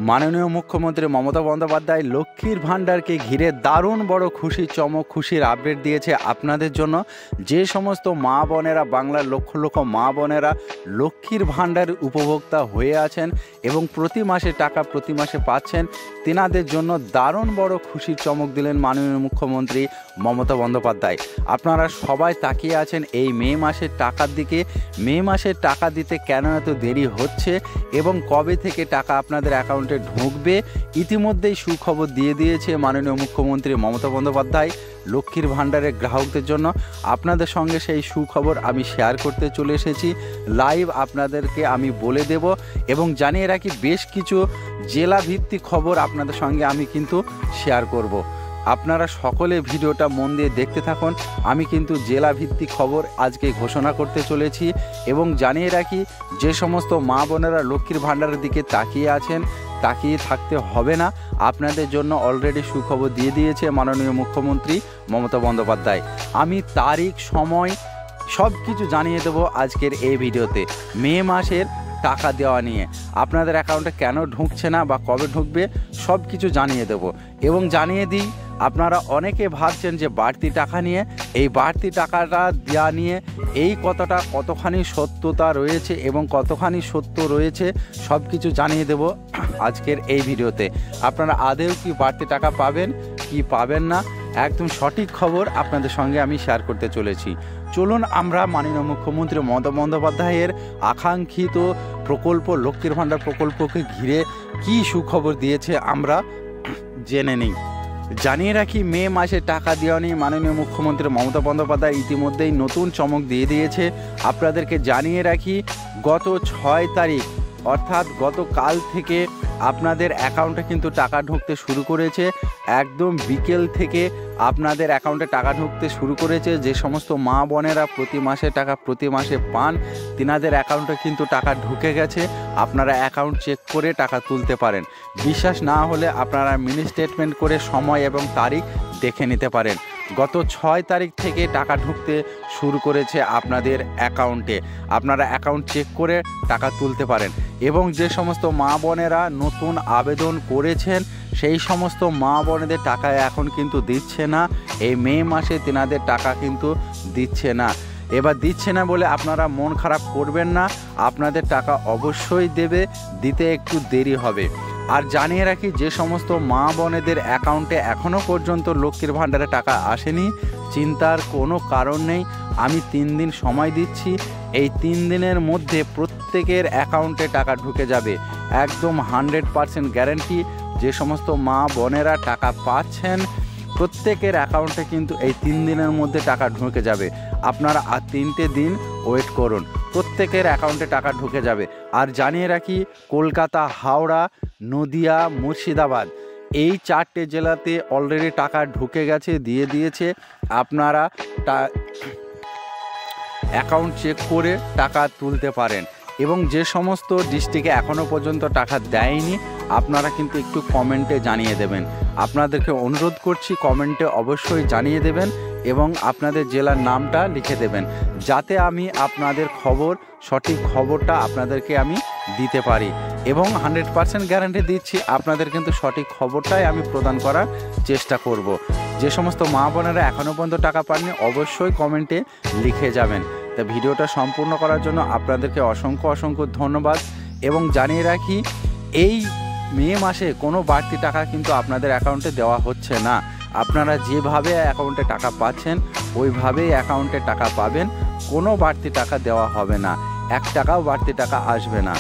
মাননীয় মুখ্যমন্ত্রী মমতা বন্দ্যোপাধ্যায় লক্ষ্মীর ভাণ্ডারকে ঘিরে দারুণ বড় খুশির চমক, খুশির আপডেট দিয়েছে আপনাদের জন্য। যে সমস্ত মা বোনেরা, বাংলার লক্ষ লক্ষ মা বোনেরা লক্ষ্মীর ভাণ্ডার উপভোক্তা হয়ে আছেন এবং প্রতি মাসে পাচ্ছেন, তেনাদের জন্য দারুণ বড় খুশির চমক দিলেন মাননীয় মুখ্যমন্ত্রী মমতা বন্দ্যোপাধ্যায়। আপনারা সবাই তাকিয়ে আছেন এই মে মাসের টাকার দিকে। মে মাসের টাকা দিতে কেন এত দেরি হচ্ছে এবং কবে থেকে টাকা আপনাদের অ্যাকাউন্টে ঢুকবে, ইতিমধ্যেই সুখবর দিয়ে দিয়েছে মাননীয় মুখ্যমন্ত্রী মমতা বন্দ্যোপাধ্যায় লক্ষ্মীর ভাণ্ডারের গ্রাহকদের জন্য। আপনাদের সঙ্গে সেই সুখবর আমি শেয়ার করতে চলে এসেছি লাইভ, আপনাদেরকে আমি বলে দেব এবং জানিয়ে রাখি বেশ কিছু জেলা ভিত্তিক খবর আপনাদের সঙ্গে আমি কিন্তু শেয়ার করব। আপনারা সকলে ভিডিওটা মন দিয়ে দেখতে থাকুন। আমি কিন্তু জেলা ভিত্তিক খবর আজকে ঘোষণা করতে চলেছি এবং জানিয়ে রাখি যে সমস্ত মা বোনেরা লক্ষ্মীর ভাণ্ডারের দিকে তাকিয়ে আছেন, তাকিয়ে থাকতে হবে না। আপনাদের জন্য অলরেডি সুখবর দিয়ে দিয়েছে মাননীয় মুখ্যমন্ত্রী মমতা বন্দ্যোপাধ্যায়। আমি তারিখ, সময় সব কিছু জানিয়ে দেবো আজকের এই ভিডিওতে। মে মাসের টাকা দেওয়া নিয়ে আপনাদের অ্যাকাউন্টে কেন ঢুকছে না বা কবে ঢুকবে সব কিছু জানিয়ে দেব এবং জানিয়ে দিই, আপনারা অনেকে ভাবছেন যে বাড়তি টাকা নিয়ে, এই বাড়তি টাকাটা দেওয়া নিয়ে এই কতখানি সত্যতা রয়েছে এবং কতখানি সত্য রয়েছে সব কিছু জানিয়ে দেব আজকের এই ভিডিওতে। আপনারা আদৌ কি বাড়তি টাকা পাবেন কি পাবেন না, একদম সঠিক খবর আপনাদের সঙ্গে আমি শেয়ার করতে চলেছি। চলুন আমরা মাননীয় মুখ্যমন্ত্রী মমতা বন্দ্যোপাধ্যায়ের আকাঙ্ক্ষিত প্রকল্প লক্ষ্মীর ভাণ্ডার প্রকল্পকে ঘিরে কি সুখবর দিয়েছে আমরা জেনে নিই। জানিয়ে রাখি, মে মাসে টাকা দেওয়া নিয়ে মাননীয় মুখ্যমন্ত্রী মমতা বন্দ্যোপাধ্যায় ইতিমধ্যেই নতুন চমক দিয়ে দিয়েছে। আপনাদেরকে জানিয়ে রাখি, গত 6 তারিখ অর্থাৎ গতকাল থেকে আপনাদের অ্যাকাউন্টে কিন্তু টাকা ঢুকতে শুরু করেছে। একদম বিকেল থেকে আপনাদের অ্যাকাউন্টে টাকা ঢুকতে শুরু করেছে। যে সমস্ত মা বোনেরা প্রতি মাসে পান, তিনাদের অ্যাকাউন্টে কিন্তু টাকা ঢুকে গেছে। আপনারা অ্যাকাউন্ট চেক করে টাকা তুলতে পারেন। বিশ্বাস না হলে আপনারা মিনি স্টেটমেন্ট করে সময় এবং তারিখ দেখে নিতে পারেন। গত 6 তারিখ থেকে টাকা ঢুকতে শুরু করেছে আপনাদের অ্যাকাউন্টে। আপনারা অ্যাকাউন্ট চেক করে টাকা তুলতে পারেন এবং যে সমস্ত মা বোনেরা নতুন আবেদন করেছেন সেই সমস্ত মা বোনেদের টাকা এখন কিন্তু দিচ্ছে না। এই মে মাসে তেনাদের টাকা কিন্তু দিচ্ছে না। এবার দিচ্ছে না বলে আপনারা মন খারাপ করবেন না, আপনাদের টাকা অবশ্যই দেবে, দিতে একটু দেরি হবে। আর জানিয়ে রাখি, যে সমস্ত মা বোনেদের অ্যাকাউন্টে এখনও পর্যন্ত লক্ষ্মীর ভাণ্ডারে টাকা আসেনি, চিন্তার কোনো কারণ নেই। আমি 3 দিন সময় দিচ্ছি। এই 3 দিনের মধ্যে প্রত্যেকের অ্যাকাউন্টে টাকা ঢুকে যাবে, একদম 100% গ্যারান্টি। যে সমস্ত মা বোনেরা টাকা পাচ্ছেন প্রত্যেকের অ্যাকাউন্টে কিন্তু এই 3 দিনের মধ্যে টাকা ঢুকে যাবে। আপনারা আর 3টে দিন ওয়েট করুন, প্রত্যেকের অ্যাকাউন্টে টাকা ঢুকে যাবে। আর জানিয়ে রাখি, কলকাতা, হাওড়া, নদিয়া, মুর্শিদাবাদ এই 4টে জেলাতে অলরেডি টাকা ঢুকে গেছে, দিয়ে দিয়েছে। আপনারা অ্যাকাউন্ট চেক করে টাকা তুলতে পারেন এবং যে সমস্ত ডিস্ট্রিক্টে এখনও পর্যন্ত টাকা দেয়নি আপনারা কিন্তু একটু কমেন্টে জানিয়ে দেবেন। আপনাদেরকে অনুরোধ করছি, কমেন্টে অবশ্যই জানিয়ে দেবেন এবং আপনাদের জেলার নামটা লিখে দেবেন, যাতে আমি আপনাদের সঠিক খবরটা আপনাদেরকে আমি দিতে পারি এবং 100% গ্যারান্টি দিচ্ছি আপনাদের কিন্তু সঠিক খবরটাই আমি প্রদান করার চেষ্টা করব। যে সমস্ত মা বোনেরা এখনও পর্যন্ত টাকা পাননি অবশ্যই কমেন্টে লিখে যাবেন। তা ভিডিওটা সম্পূর্ণ করার জন্য আপনাদেরকে অসংখ্য ধন্যবাদ এবং জানিয়ে রাখি, এই মে মাসে কোনো বাড়তি টাকা কিন্তু আপনাদের অ্যাকাউন্টে দেওয়া হচ্ছে না। আপনারা যেভাবে অ্যাকাউন্টে টাকা পাচ্ছেন ওইভাবেই অ্যাকাউন্টে টাকা পাবেন, কোনো বাড়তি টাকা দেওয়া হবে না, 1 টাকাও বাড়তি টাকা আসবে না।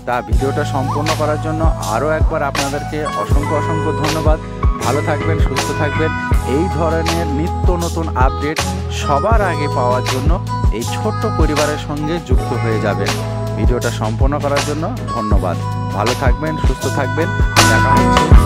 তা ভিডিওটা সম্পূর্ণ করার জন্য আরও একবার আপনাদেরকে অসংখ্য ধন্যবাদ। ভালো থাকবেন, সুস্থ থাকবেন। এই ধরনের নিত্য নতুন আপডেট সবার আগে পাওয়ার জন্য এই ছোট্ট পরিবারের সঙ্গে যুক্ত হয়ে যাবেন। ভিডিওটা সম্পূর্ণ করার জন্য ধন্যবাদ। ভালো থাকবেন, সুস্থ থাকবেন। দেখা হচ্ছে